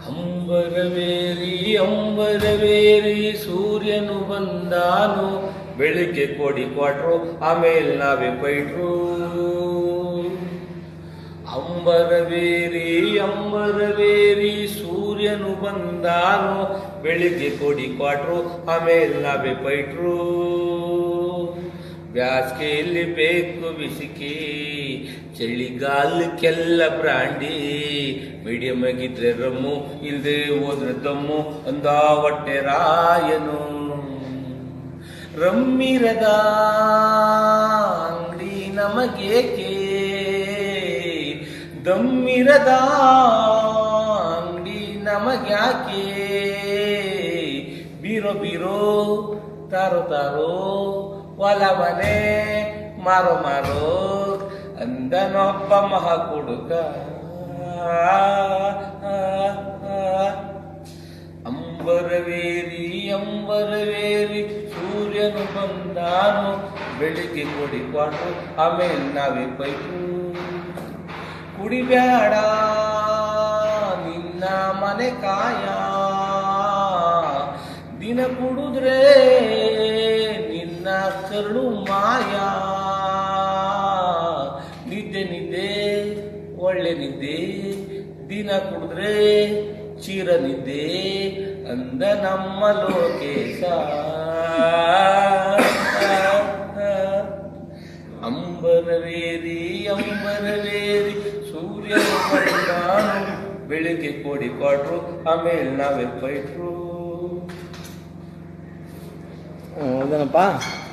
ಅಂಬರವೇರಿ ಅಂಬರವೇರಿ ಸೂರ್ಯನು ಬಂದಾನು, ಬೆಳಿಗ್ಗೆ ಕೊಡಿ ಕೊಟ್ರು ಆಮೇಲೆ ನಾವೇ ಪೈಟ್ರು. ಅಂಬರವೇರಿ ಅಂಬರವೇರಿ ಸೂರ್ಯನು ಬಂದಾನು, ಬೆಳಿಗ್ಗೆ ಕೊಡಿ ಕೊಟ್ರು ಆಮೇಲೆ ನಾವೇ ಪೈಟ್ರು. ಬ್ಯಾಸ್ಗೆಯಲ್ಲಿ ಬೇಕು ಬಿಸಿಕಿ, ಚಳಿಗಾಲಕ್ಕೆಲ್ಲ ಬ್ರಾಂಡಿ, ಮೀಡಿಯಂ ಆಗಿದ್ರೆ ರಮ್ಮು, ಇಲ್ದೆ ಹೋದ್ರೆ ದಮ್ಮು ಅಂದ ಹೊಟ್ಟೆ ರಾಯನು. ರಮ್ಮಿರದ ಅಂಗಡಿ ನಮಗೇಕೆ, ದಮ್ಮಿರದ ಅಂಗಡಿ ನಮಗ್ಯಾಕೆ. ಬೀರೋ ಬೀರೋ ತಾರೋ ತಾರೋ ಒಲವನೆ ಮಾರೋ ಮಾರೋ ಅಂದನೊಬ್ಬ ಮಹಾ ಕುಡುಕ. ಅಂಬರವೇರಿ ಅಂಬರವೇರಿ ಸೂರ್ಯನು ಬಂದಾನು, ಬೆಳಿಗ್ಗೆ ಕೊಡಿ ಕೊಟ್ಟು ಆಮೇಲೆ ನಾವೇ ಪೈಟು. ಕುಡಿಬ್ಯಾಡ ನಿನ್ನ ಮನೆ ಕಾಯ, ದಿನ ಕುಡಿದ್ರೆ ನಿನ್ನ ಕರುಳು ಮಾಯ. ನಿದ್ದೆ ನಿದ್ದೆ ಒಳ್ಳೆ ನಿದ್ದೆ, ದಿನ ಕುಡಿದ್ರೆ ಚೀರ ನಿದ್ದೆ ಅಂದ ನಮ್ಮ ಲೋಕೇಶ. ಅಂಬರವೇರಿ ಅಂಬರವೇರಿ ಸೂರ್ಯನು ಬಂದಾನು, ಬೆಳಿಗ್ಗೆ ಕೊಡಿ ಕೊಟ್ರು ಆಮೇಲೆ ನಾವೇ ಪೈಟ್ರು. ಹೌದನಪ್ಪ.